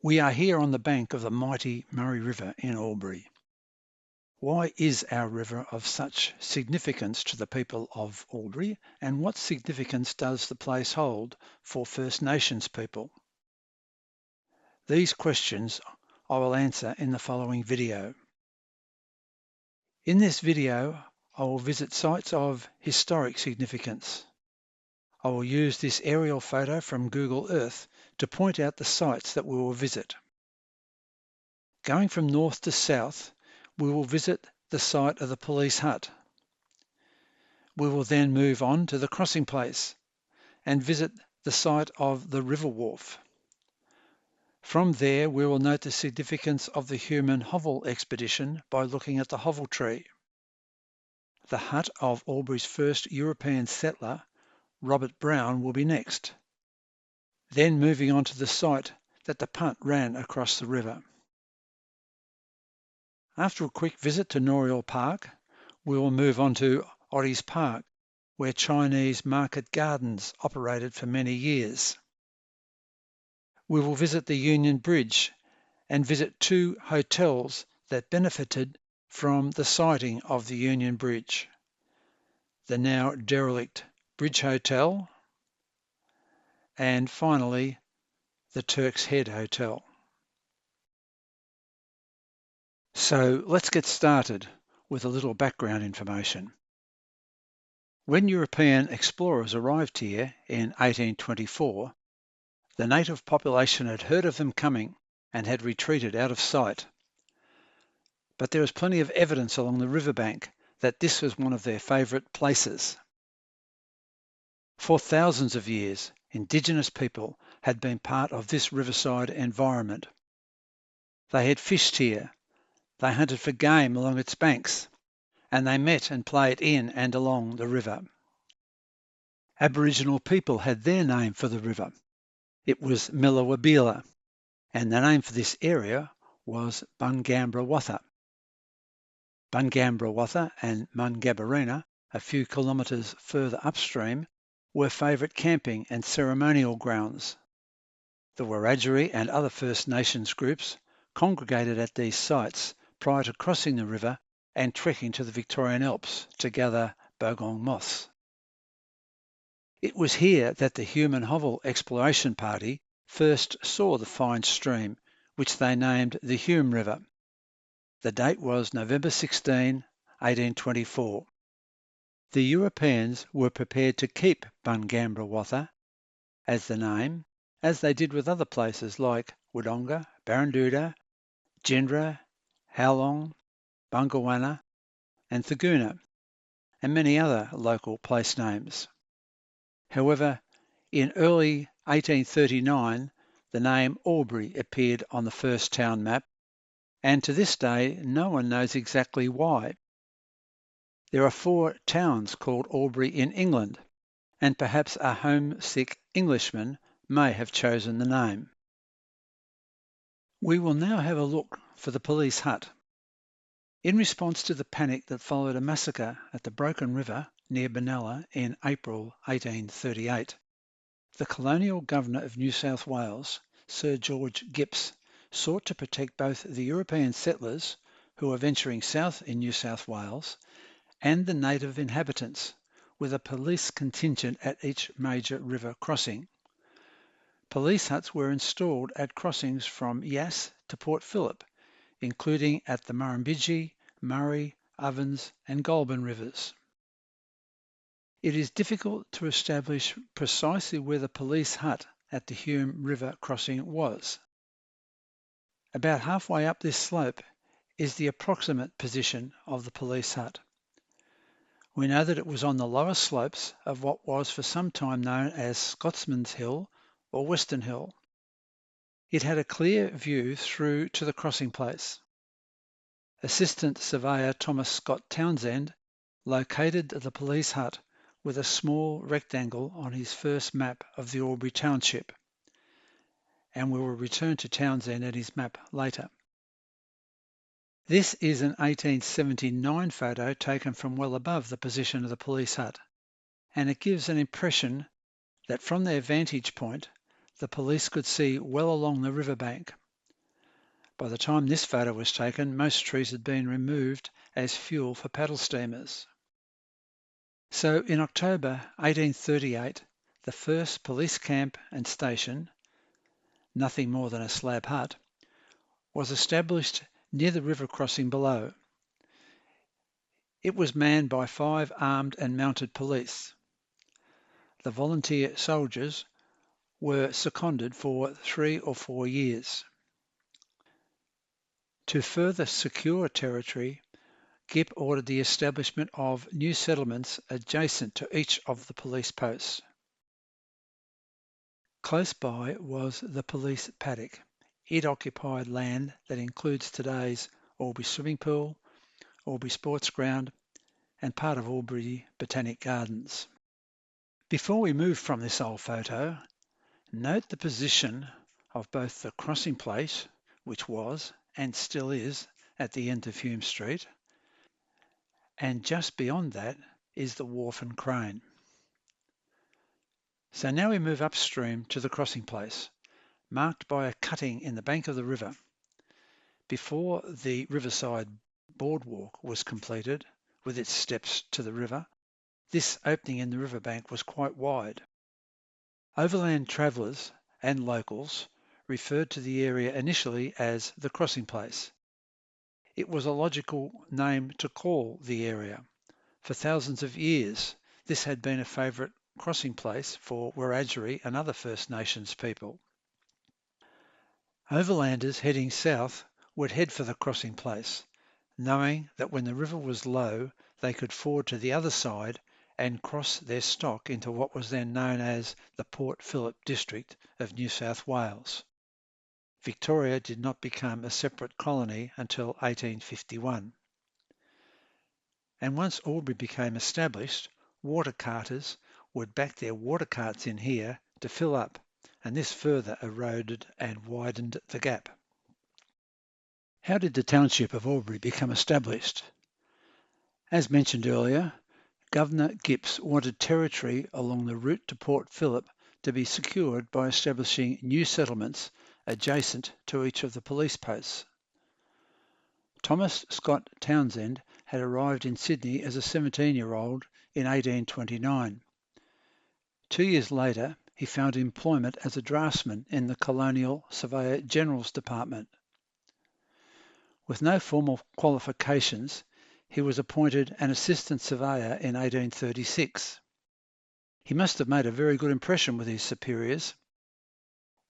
We are here on the bank of the mighty Murray River in Albury. Why is our river of such significance to the people of Albury, and what significance does the place hold for First Nations people? These questions I will answer in the following video. In this video, I will visit sites of historic significance. I will use this aerial photo from Google Earth to point out the sites that we will visit. Going from north to south, we will visit the site of the police hut. We will then move on to the crossing place and visit the site of the river wharf. From there, we will note the significance of the Hume and Hovell expedition by looking at the Hovell tree. The hut of Albury's first European settler, Robert Brown, will be next. Then moving on to the site that the punt ran across the river. After a quick visit to Noreuil Park, we will move on to Ottie's Park, where Chinese market gardens operated for many years. We will visit the Union Bridge and visit two hotels that benefited from the siting of the Union Bridge. The now derelict Bridge Hotel, and finally the Turk's Head Hotel. So let's get started with a little background information. When European explorers arrived here in 1824, the native population had heard of them coming and had retreated out of sight. But there was plenty of evidence along the riverbank that this was one of their favourite places. For thousands of years, Indigenous people had been part of this riverside environment. They had fished here, they hunted for game along its banks, and they met and played in and along the river. Aboriginal people had their name for the river. It was Millawabila, and the name for this area was Bungambrawatha. Bungambrawatha and Mungabarina, a few kilometres further upstream, were favourite camping and ceremonial grounds. The Wiradjuri and other First Nations groups congregated at these sites prior to crossing the river and trekking to the Victorian Alps to gather bogong moths. It was here that the Hume and Hovell exploration party first saw the fine stream, which they named the Hume River. The date was November 16, 1824. The Europeans were prepared to keep Bungambrawatha as the name, as they did with other places like Wodonga, Barranduda, Jindra, Howlong, Bungawanna, and Thaguna, and many other local place names. However, in early 1839, the name Albury appeared on the first town map, and to this day, no one knows exactly why. There are 4 towns called Albury in England, and perhaps a homesick Englishman may have chosen the name. We will now have a look for the police hut. In response to the panic that followed a massacre at the Broken River near Benalla in April 1838, the colonial governor of New South Wales, Sir George Gipps, sought to protect both the European settlers who were venturing south in New South Wales and the native inhabitants, with a police contingent at each major river crossing. Police huts were installed at crossings from Yass to Port Phillip, including at the Murrumbidgee, Murray, Ovens and Goulburn rivers. It is difficult to establish precisely where the police hut at the Hume River crossing was. About halfway up this slope is the approximate position of the police hut. We know that it was on the lower slopes of what was for some time known as Scotsman's Hill or Western Hill. It had a clear view through to the crossing place. Assistant Surveyor Thomas Scott Townsend located the police hut with a small rectangle on his first map of the Albury township, and we will return to Townsend and his map later. This is an 1879 photo taken from well above the position of the police hut, and it gives an impression that from their vantage point, the police could see well along the riverbank. By the time this photo was taken, most trees had been removed as fuel for paddle steamers. So in October 1838, the first police camp and station, nothing more than a slab hut, was established near the river crossing below. It was manned by 5 armed and mounted police. The volunteer soldiers were seconded for 3 or 4 years. To further secure territory, Gipp ordered the establishment of new settlements adjacent to each of the police posts. Close by was the police paddock. It occupied land that includes today's Albury swimming pool, Albury Sports Ground, and part of Albury Botanic Gardens. Before we move from this old photo, note the position of both the crossing place, which was and still is at the end of Hume Street, and just beyond that is the wharf and crane. So now we move upstream to the crossing place, marked by a cutting in the bank of the river. Before the Riverside boardwalk was completed, with its steps to the river, this opening in the riverbank was quite wide. Overland travellers and locals referred to the area initially as the crossing place. It was a logical name to call the area. For thousands of years, this had been a favourite crossing place for Wiradjuri and other First Nations people. Overlanders heading south would head for the crossing place, knowing that when the river was low, they could ford to the other side and cross their stock into what was then known as the Port Phillip district of New South Wales. Victoria did not become a separate colony until 1851. And once Albury became established, water carters would back their water carts in here to fill up, and this further eroded and widened the gap. How did the township of Albury become established? As mentioned earlier, Governor Gipps wanted territory along the route to Port Phillip to be secured by establishing new settlements adjacent to each of the police posts. Thomas Scott Townsend had arrived in Sydney as a 17-year-old in 1829. 2 years later, he found employment as a draftsman in the Colonial Surveyor General's Department. With no formal qualifications, he was appointed an assistant surveyor in 1836. He must have made a very good impression with his superiors.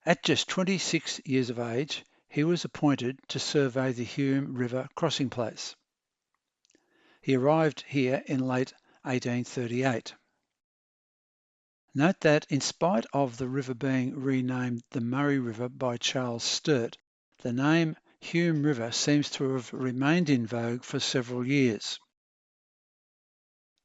At just 26 years of age, he was appointed to survey the Hume River crossing place. He arrived here in late 1838. Note that in spite of the river being renamed the Murray River by Charles Sturt, the name Hume River seems to have remained in vogue for several years.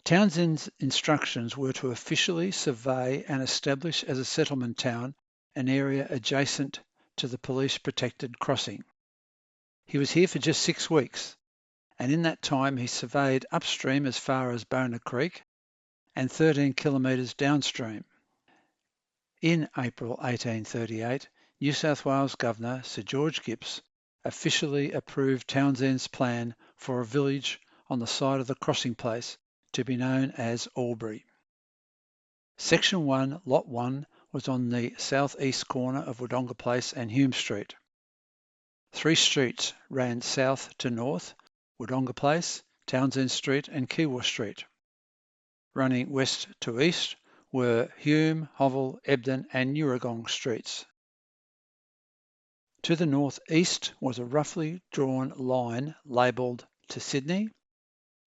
Townsend's instructions were to officially survey and establish as a settlement town an area adjacent to the police-protected crossing. He was here for just 6 weeks, and in that time he surveyed upstream as far as Bona Creek and 13 kilometres downstream. In April 1838, New South Wales Governor Sir George Gipps officially approved Townsend's plan for a village on the side of the crossing place to be known as Albury. Section 1, Lot 1 was on the south-east corner of Wodonga Place and Hume Street. 3 streets ran south to north, Wodonga Place, Townsend Street and Kiewa Street. Running west to east were Hume, Hovell, Ebden and Noreuil Streets. To the northeast was a roughly drawn line labelled to Sydney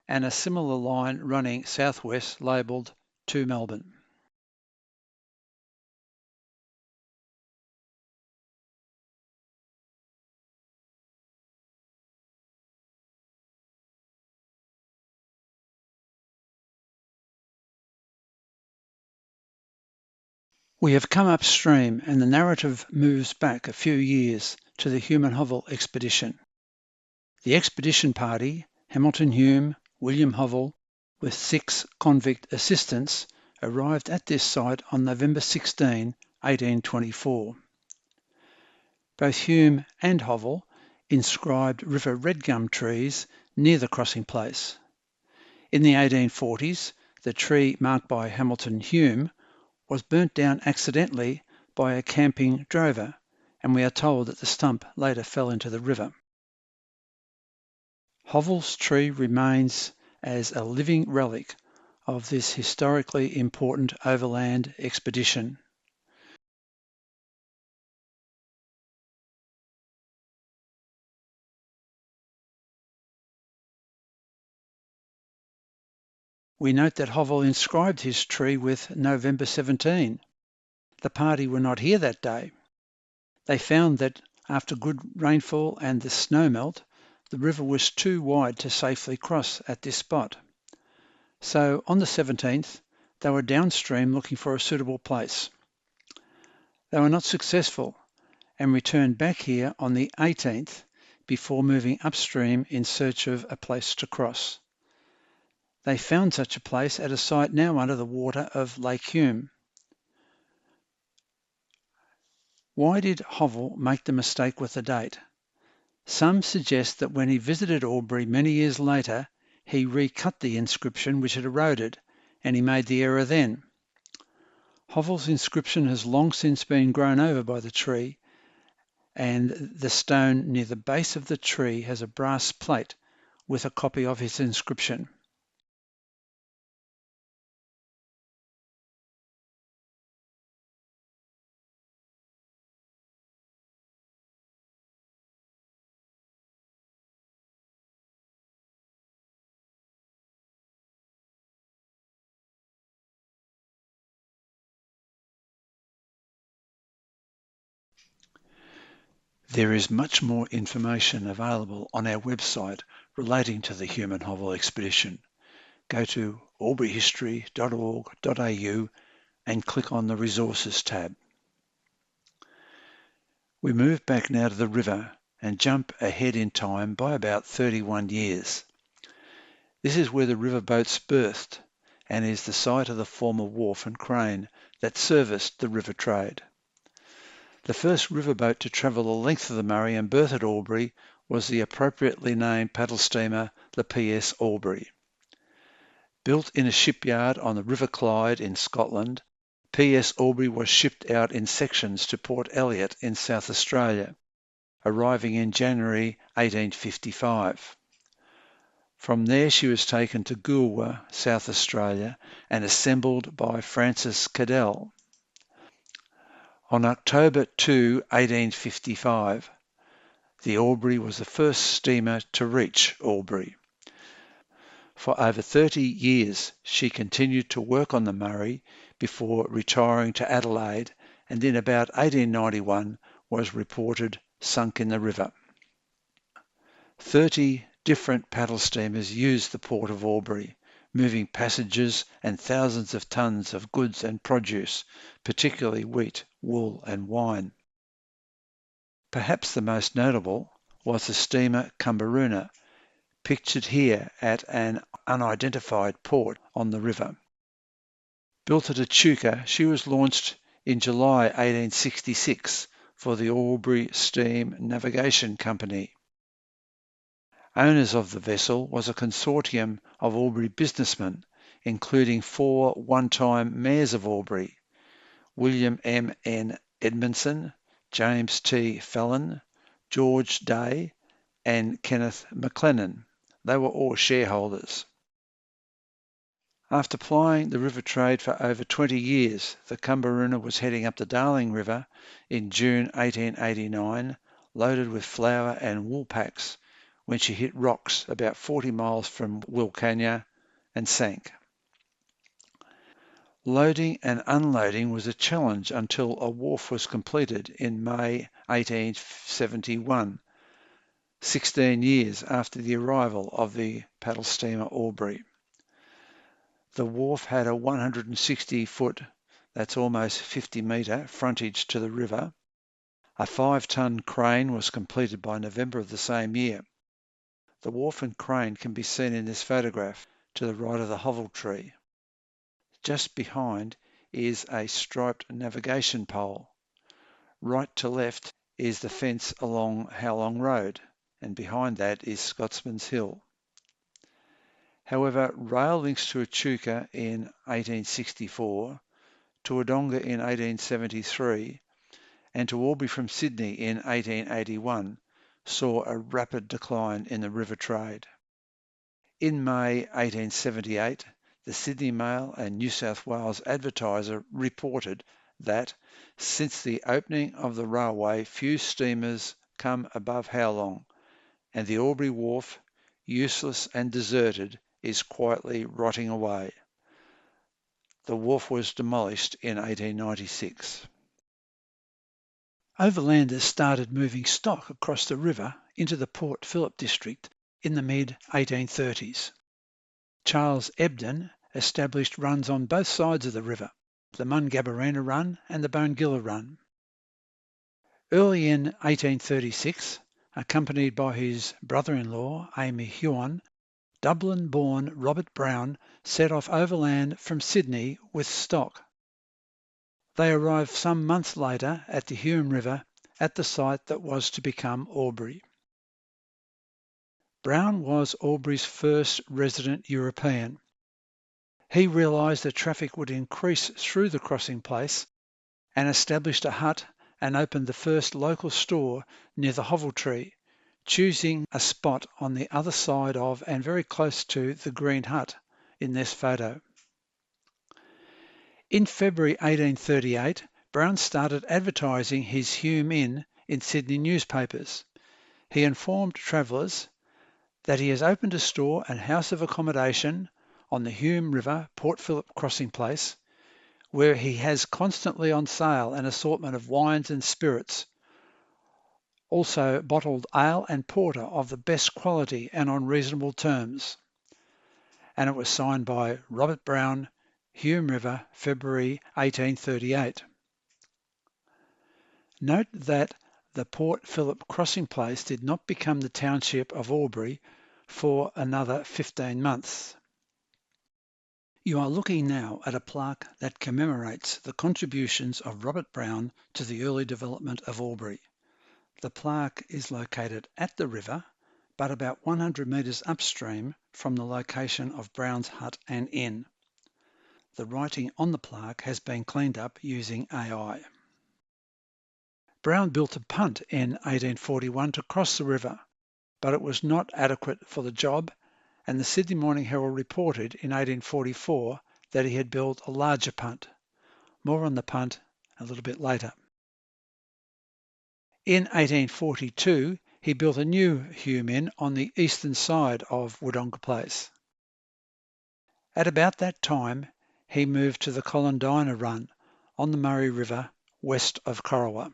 and a similar line running southwest labelled to Melbourne. We have come upstream and the narrative moves back a few years to the Hume and Hovell expedition. The expedition party, Hamilton Hume, William Hovell, with 6 convict assistants, arrived at this site on November 16, 1824. Both Hume and Hovell inscribed river red gum trees near the crossing place. In the 1840s, the tree marked by Hamilton Hume was burnt down accidentally by a camping drover, and we are told that the stump later fell into the river. Hovell's tree remains as a living relic of this historically important overland expedition. We note that Hovell inscribed his tree with November 17. The party were not here that day. They found that after good rainfall and the snow melt, the river was too wide to safely cross at this spot. So on the 17th, they were downstream looking for a suitable place. They were not successful and returned back here on the 18th before moving upstream in search of a place to cross. They found such a place at a site now under the water of Lake Hume. Why did Hovell make the mistake with the date? Some suggest that when he visited Albury many years later, he recut the inscription which had eroded, and he made the error then. Hovell's inscription has long since been grown over by the tree, and the stone near the base of the tree has a brass plate with a copy of his inscription. There is much more information available on our website relating to the Hume and Hovell expedition. Go to alburyhistory.org.au and click on the Resources tab. We move back now to the river and jump ahead in time by about 31 years. This is where the river boats berthed and is the site of the former wharf and crane that serviced the river trade. The first riverboat to travel the length of the Murray and berth at Albury was the appropriately named paddle steamer, the PS Albury. Built in a shipyard on the River Clyde in Scotland, PS Albury was shipped out in sections to Port Elliot in South Australia, arriving in January 1855. From there she was taken to Goolwa, South Australia, and assembled by Francis Cadell. On October 2, 1855, the Albury was the first steamer to reach Albury. For over 30 years, she continued to work on the Murray before retiring to Adelaide, and in about 1891 was reported sunk in the river. 30 different paddle steamers used the port of Albury, moving passengers and thousands of tons of goods and produce, particularly wheat, wool and wine. Perhaps the most notable was the steamer Cumberuna, pictured here at an unidentified port on the river. Built at Echuca, she was launched in July 1866 for the Albury Steam Navigation Company. Owners of the vessel was a consortium of Albury businessmen, including 4 one-time mayors of Albury, William M. N. Edmondson, James T. Fallon, George Day, and Kenneth McLennan. They were all shareholders. After plying the river trade for over 20 years, the Cumberuna was heading up the Darling River in June 1889, loaded with flour and wool packs, when she hit rocks about 40 miles from Wilcannia and sank. Loading and unloading was a challenge until a wharf was completed in May 1871, 16 years after the arrival of the paddle steamer Albury. The wharf had a 160-foot, that's almost 50-metre, frontage to the river. A 5-ton crane was completed by November of the same year. The wharf and crane can be seen in this photograph to the right of the Hovell tree. Just behind is a striped navigation pole. Right to left is the fence along Howlong Road. and behind that is Scotsman's Hill. However, rail links to Echuca in 1864, to Wodonga in 1873, and to Albury from Sydney in 1881 saw a rapid decline in the river trade. In May 1878, the Sydney Mail and New South Wales Advertiser reported that since the opening of the railway, few steamers come above Howlong, and the Albury wharf, useless and deserted, is quietly rotting away. The wharf was demolished in 1896. Overlanders started moving stock across the river into the Port Phillip district in the mid-1830s. Charles Ebden established runs on both sides of the river, the Mungabarina Run and the Bongilla Run. Early in 1836, accompanied by his brother-in-law, Amy Huon, Dublin-born Robert Brown set off overland from Sydney with stock. They arrived some months later at the Hume River at the site that was to become Albury. Brown was Albury's first resident European. He realised that traffic would increase through the crossing place and established a hut and opened the first local store near the Hovell tree, choosing a spot on the other side of and very close to the green hut in this photo. In February 1838, Brown started advertising his Hume Inn in Sydney newspapers. He informed travellers that he has opened a store and house of accommodation on the Hume River, Port Phillip crossing place, where he has constantly on sale an assortment of wines and spirits, also bottled ale and porter of the best quality and on reasonable terms. And it was signed by Robert Brown, Hume River, February 1838. Note that the Port Phillip crossing place did not become the township of Albury for another 15 months. You are looking now at a plaque that commemorates the contributions of Robert Brown to the early development of Albury. The plaque is located at the river, but about 100 metres upstream from the location of Brown's hut and inn. The writing on the plaque has been cleaned up using AI. Brown built a punt in 1841 to cross the river, but it was not adequate for the job, and the Sydney Morning Herald reported in 1844 that he had built a larger punt. More on the punt a little bit later. In 1842, he built a new Hume Inn on the eastern side of Wodonga Place. At about that time, he moved to the Colondina Run on the Murray River west of Corowa.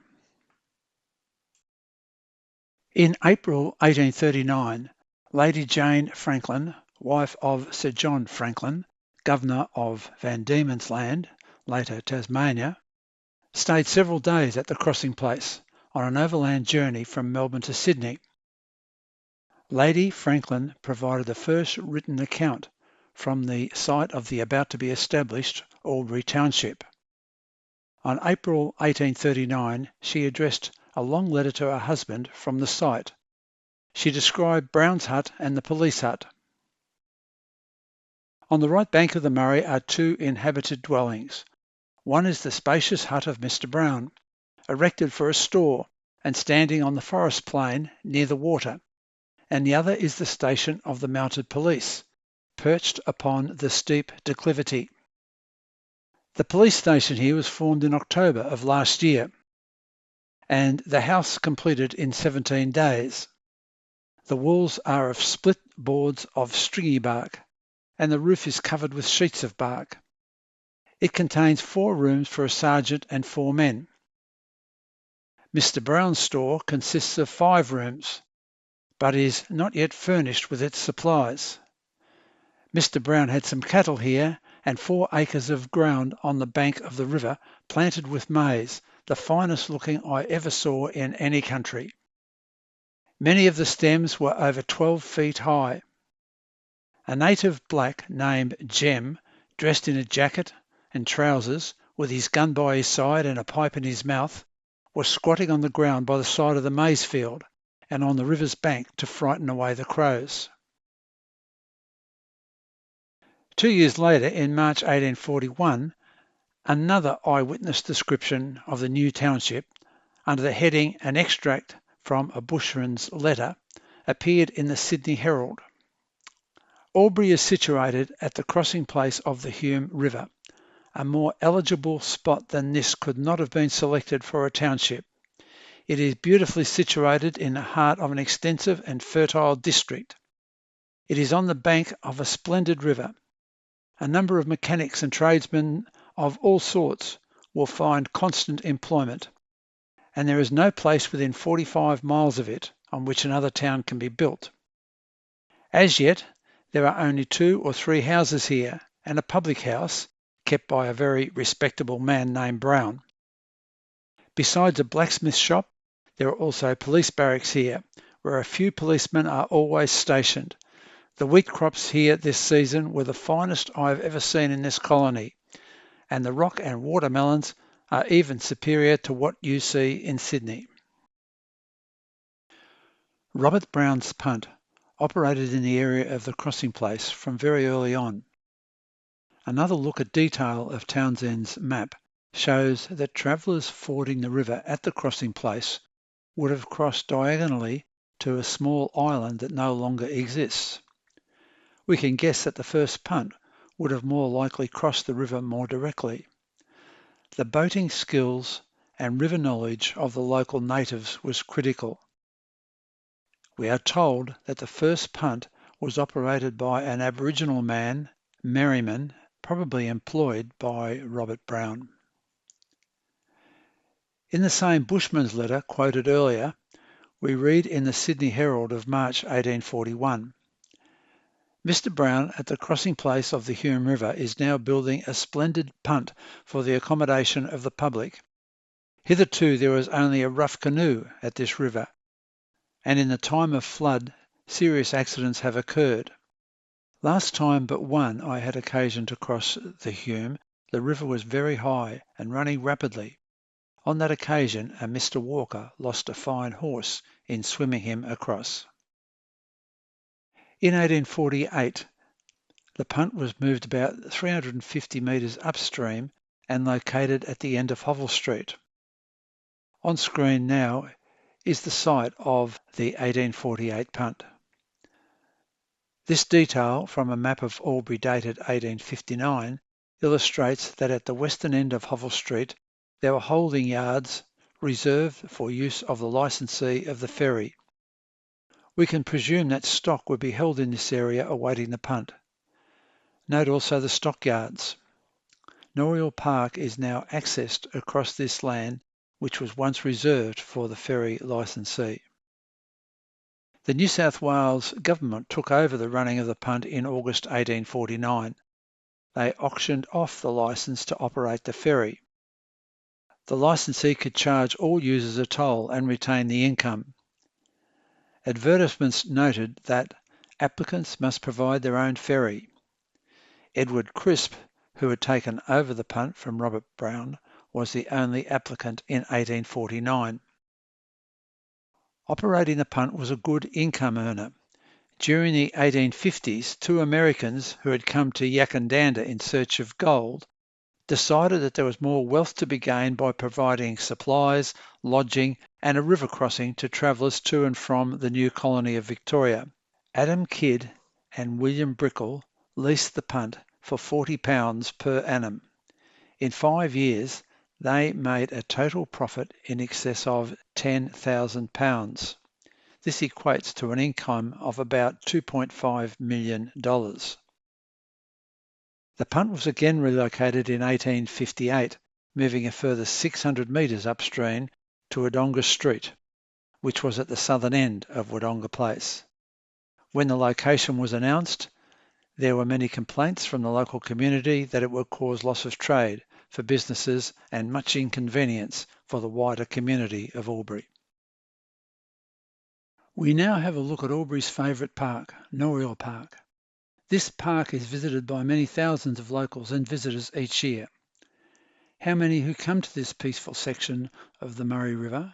In April 1839, Lady Jane Franklin, wife of Sir John Franklin, Governor of Van Diemen's Land, later Tasmania, stayed several days at the crossing place on an overland journey from Melbourne to Sydney. Lady Franklin provided the first written account from the site of the about to be established Albury Township. On April 1839, she addressed a long letter to her husband from the site. She described Brown's hut and the police hut. On the right bank of the Murray are two inhabited dwellings. One is the spacious hut of Mr. Brown, erected for a store and standing on the forest plain near the water, and the other is the station of the mounted police, perched upon the steep declivity. The police station here was formed in October of last year, and the house completed in 17 days. The walls are of split boards of stringy bark, and the roof is covered with sheets of bark. It contains 4 rooms for a sergeant and 4 men. Mr. Brown's store consists of 5 rooms, but is not yet furnished with its supplies. Mr. Brown had some cattle here and 4 acres of ground on the bank of the river planted with maize, the finest looking I ever saw in any country. Many of the stems were over 12 feet high. A native black named Jem, dressed in a jacket and trousers, with his gun by his side and a pipe in his mouth, was squatting on the ground by the side of the maize field and on the river's bank to frighten away the crows. 2 years later, in March 1841, another eyewitness description of the new township, under the heading "An Extract from a Bushman's Letter," appeared in the Sydney Herald. Albury is situated at the crossing place of the Hume River. A more eligible spot than this could not have been selected for a township. It is beautifully situated in the heart of an extensive and fertile district. It is on the bank of a splendid river. A number of mechanics and tradesmen of all sorts will find constant employment, and there is no place within 45 miles of it on which another town can be built. As yet, there are only 2 or 3 houses here, and a public house, kept by a very respectable man named Brown. Besides a blacksmith shop, there are also police barracks here, where a few policemen are always stationed. The wheat crops here this season were the finest I have ever seen in this colony, and the rock and watermelons are even superior to what you see in Sydney. Robert Brown's punt operated in the area of the crossing place from very early on. Another look at detail of Townsend's map shows that travellers fording the river at the crossing place would have crossed diagonally to a small island that no longer exists. We can guess that the first punt would have more likely crossed the river more directly. The boating skills and river knowledge of the local natives was critical. We are told that the first punt was operated by an Aboriginal man, Merriman, probably employed by Robert Brown. In the same Bushman's letter quoted earlier, we read in the Sydney Herald of March 1841, "Mr. Brown at the crossing place of the Hume River is now building a splendid punt for the accommodation of the public. Hitherto there was only a rough canoe at this river, and in the time of flood serious accidents have occurred. Last time but one I had occasion to cross the Hume, the river was very high and running rapidly. On that occasion a Mr. Walker lost a fine horse in swimming him across." In 1848, the punt was moved about 350 metres upstream and located at the end of Hovell Street. On screen now is the site of the 1848 punt. This detail from a map of Albury dated 1859 illustrates that at the western end of Hovell Street there were holding yards reserved for use of the licensee of the ferry. We can presume that stock would be held in this area awaiting the punt. Note also the stockyards. Noreuil Park is now accessed across this land, which was once reserved for the ferry licensee. The New South Wales government took over the running of the punt in August 1849. They auctioned off the licence to operate the ferry. The licensee could charge all users a toll and retain the income. Advertisements noted that applicants must provide their own ferry. Edward Crisp, who had taken over the punt from Robert Brown, was the only applicant in 1849. Operating the punt was a good income earner. During the 1850s, 2 Americans who had come to Yakandanda in search of gold decided that there was more wealth to be gained by providing supplies, lodging, and a river crossing to travellers to and from the new colony of Victoria. Adam Kidd and William Brickell leased the punt for £40 per annum. In 5 years, they made a total profit in excess of £10,000. This equates to an income of about $2.5 million. The punt was again relocated in 1858, moving a further 600 metres upstream to Wodonga Street, which was at the southern end of Wodonga Place. When the location was announced, there were many complaints from the local community that it would cause loss of trade for businesses and much inconvenience for the wider community of Albury. We now have a look at Albury's favourite park, Noreuil Park. This park is visited by many thousands of locals and visitors each year. How many who come to this peaceful section of the Murray River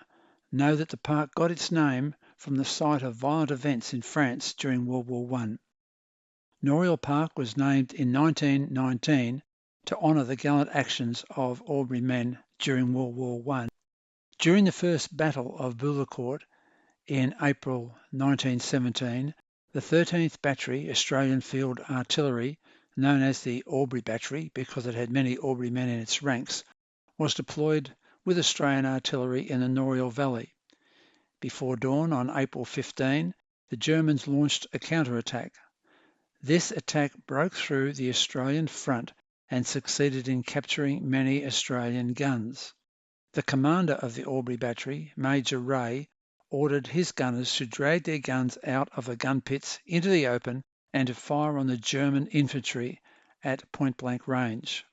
know that the park got its name from the site of violent events in France during World War I. Noreuil Park was named in 1919 to honour the gallant actions of Albury men during World War I. During the First Battle of Bullecourt in April 1917, the 13th Battery Australian Field Artillery, known as the Albury Battery because it had many Albury men in its ranks, was deployed with Australian artillery in the Noreuil Valley. Before dawn on April 15, the Germans launched a counterattack. This attack broke through the Australian front and succeeded in capturing many Australian guns. The commander of the Albury Battery, Major Ray, ordered his gunners to drag their guns out of the gun pits into the open and to fire on the German infantry at point-blank range.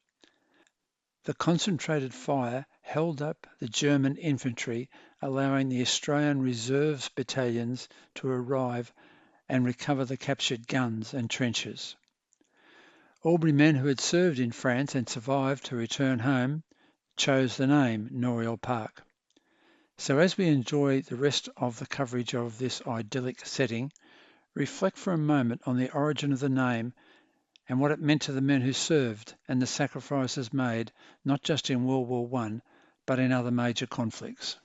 The concentrated fire held up the German infantry, allowing the Australian Reserves battalions to arrive and recover the captured guns and trenches. Albury men who had served in France and survived to return home chose the name Noreuil Park. So as we enjoy the rest of the coverage of this idyllic setting, reflect for a moment on the origin of the name and what it meant to the men who served and the sacrifices made, not just in World War I, but in other major conflicts.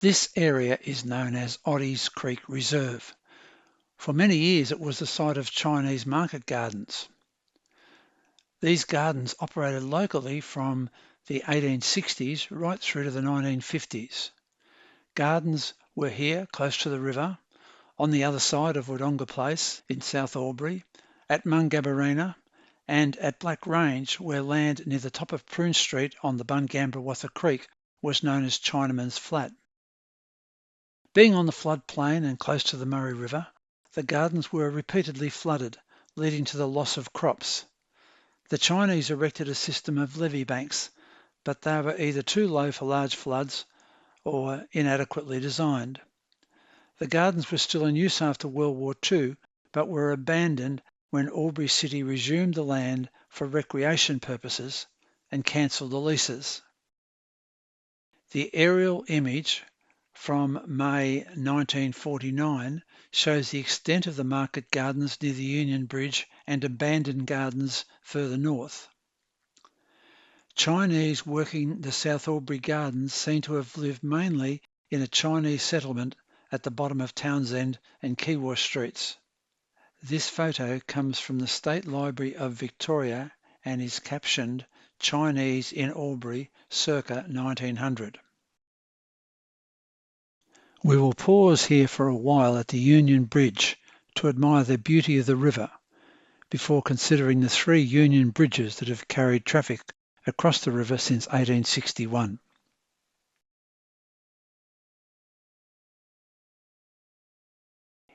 This area is known as Oddie's Creek Reserve. For many years it was the site of Chinese market gardens. These gardens operated locally from the 1860s right through to the 1950s. Gardens were here close to the river, on the other side of Wodonga Place in South Albury, at Mungabarina, and at Black Range, where land near the top of Prune Street on the Bungambrawatha Creek was known as Chinaman's Flat. Being on the floodplain and close to the Murray River, the gardens were repeatedly flooded, leading to the loss of crops. The Chinese erected a system of levee banks, but they were either too low for large floods or inadequately designed. The gardens were still in use after World War II, but were abandoned when Albury City resumed the land for recreation purposes and cancelled the leases. The aerial image from May 1949 shows the extent of the market gardens near the Union Bridge and abandoned gardens further north. Chinese working the South Albury Gardens seem to have lived mainly in a Chinese settlement at the bottom of Townsend and Keyworth Streets. This photo comes from the State Library of Victoria and is captioned Chinese in Albury circa 1900. We will pause here for a while at the Union Bridge to admire the beauty of the river before considering the 3 Union bridges that have carried traffic across the river since 1861.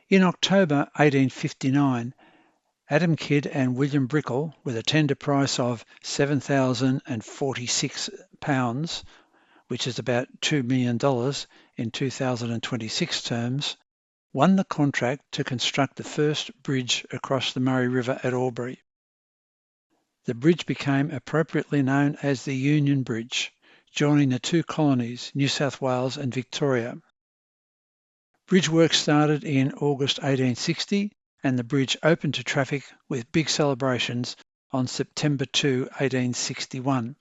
In October 1859, Adam Kidd and William Brickell, with a tender price of £7,046, which is about $2 million in 2026 terms, won the contract to construct the first bridge across the Murray River at Albury. The bridge became appropriately known as the Union Bridge, joining the 2 colonies, New South Wales and Victoria. Bridge work started in August 1860 and the bridge opened to traffic with big celebrations on September 2, 1861.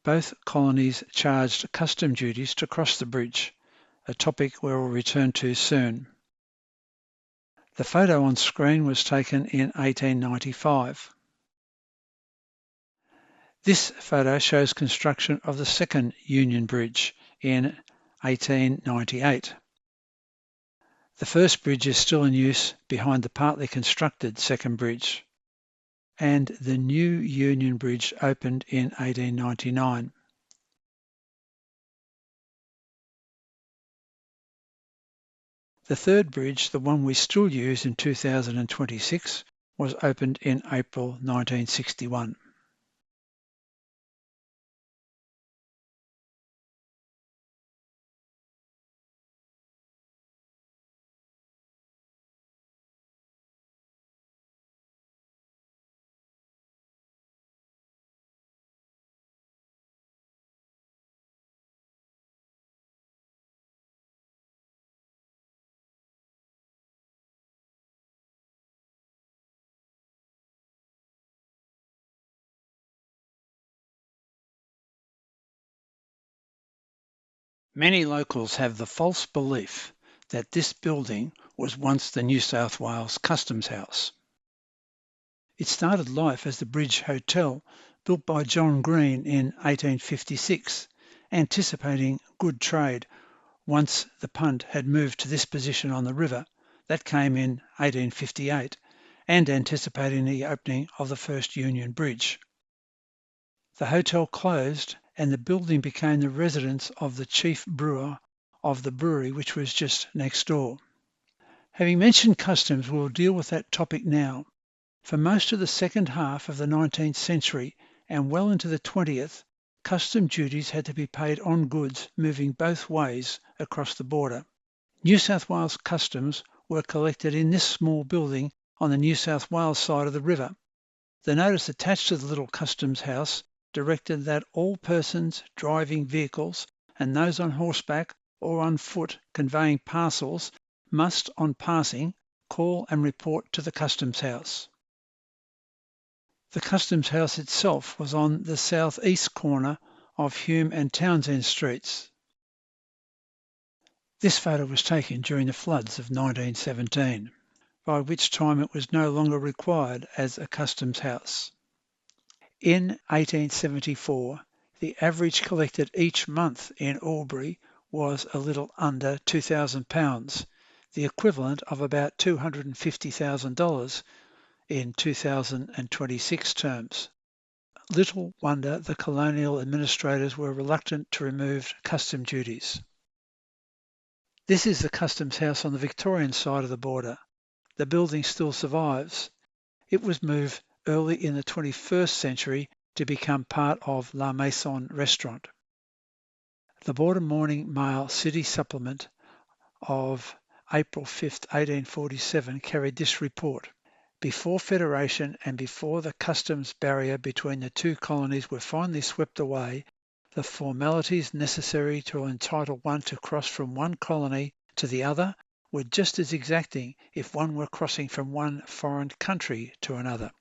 Both colonies charged custom duties to cross the bridge, a topic we will return to soon. The photo on screen was taken in 1895. This photo shows construction of the second Union Bridge in 1898. The first bridge is still in use behind the partly constructed second bridge, and the new Union Bridge opened in 1899. The third bridge, the one we still use in 2026, was opened in April 1961. Many locals have the false belief that this building was once the New South Wales Customs House. It started life as the Bridge Hotel, built by John Green in 1856, anticipating good trade once the punt had moved to this position on the river. That came in 1858, and anticipating the opening of the first Union Bridge. The hotel closed and the building became the residence of the chief brewer of the brewery, which was just next door. Having mentioned customs, we'll deal with that topic now. For most of the second half of the 19th century and well into the 20th, custom duties had to be paid on goods moving both ways across the border. New South Wales customs were collected in this small building on the New South Wales side of the river. The notice attached to the little customs house directed that all persons driving vehicles and those on horseback or on foot conveying parcels must, on passing, call and report to the customs house. The customs house itself was on the southeast corner of Hume and Townsend streets. This photo was taken during the floods of 1917, by which time it was no longer required as a customs house. In 1874, the average collected each month in Albury was a little under £2,000, the equivalent of about $250,000 in 2026 terms. Little wonder the colonial administrators were reluctant to remove custom duties. This is the customs house on the Victorian side of the border. The building still survives. It was moved early in the 21st century to become part of La Maison restaurant. The Border Morning Mail City Supplement of April 5, 1847 carried this report. Before Federation and before the customs barrier between the two colonies were finally swept away, the formalities necessary to entitle one to cross from one colony to the other were just as exacting if one were crossing from one foreign country to another.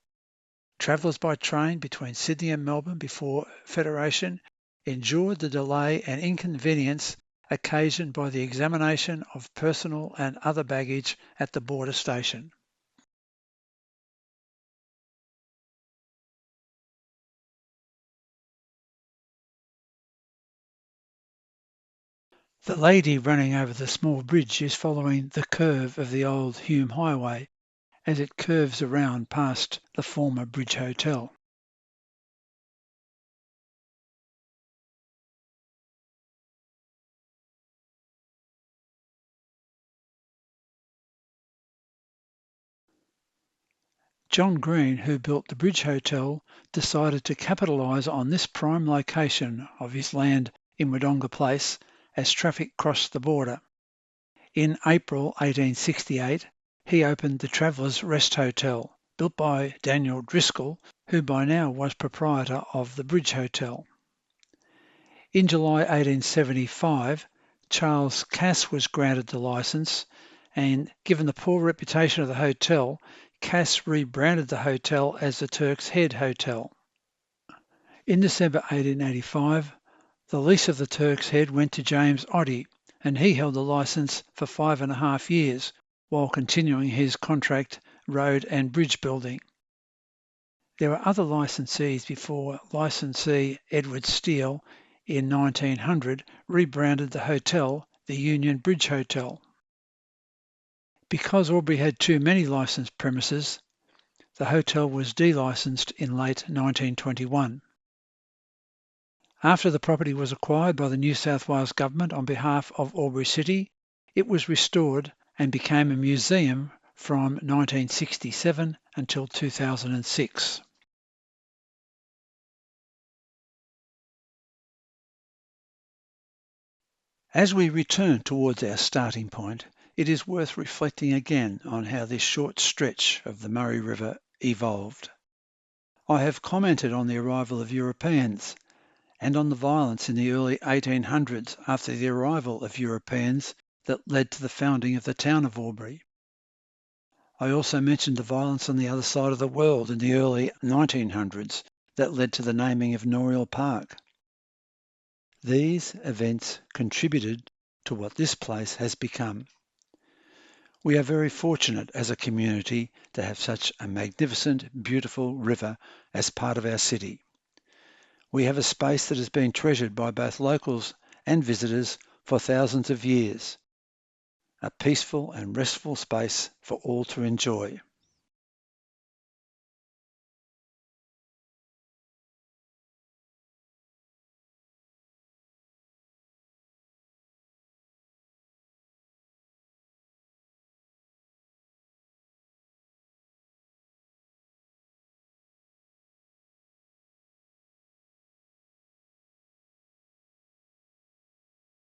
Travellers by train between Sydney and Melbourne before Federation endured the delay and inconvenience occasioned by the examination of personal and other baggage at the border station. The lady running over the small bridge is following the curve of the old Hume Highway as it curves around past the former Bridge Hotel. John Green, who built the Bridge Hotel, decided to capitalise on this prime location of his land in Wodonga Place as traffic crossed the border. In April 1868, he opened the Travellers' Rest Hotel, built by Daniel Driscoll, who by now was proprietor of the Bridge Hotel. In July 1875, Charles Cass was granted the licence, and given the poor reputation of the hotel, Cass rebranded the hotel as the Turk's Head Hotel. In December 1885, the lease of the Turk's Head went to James Oddie, and he held the licence for 5.5 years while continuing his contract road and bridge building. There were other licensees before licensee Edward Steele in 1900 rebranded the hotel the Union Bridge Hotel. Because Albury had too many licensed premises, the hotel was delicensed in late 1921. After the property was acquired by the New South Wales Government on behalf of Albury City, it was restored and became a museum from 1967 until 2006. As we return towards our starting point, it is worth reflecting again on how this short stretch of the Murray River evolved. I have commented on the arrival of Europeans and on the violence in the early 1800s after the arrival of Europeans that led to the founding of the town of Albury. I also mentioned the violence on the other side of the world in the early 1900s that led to the naming of Noreuil Park. These events contributed to what this place has become. We are very fortunate as a community to have such a magnificent, beautiful river as part of our city. We have a space that has been treasured by both locals and visitors for thousands of years, a peaceful and restful space for all to enjoy.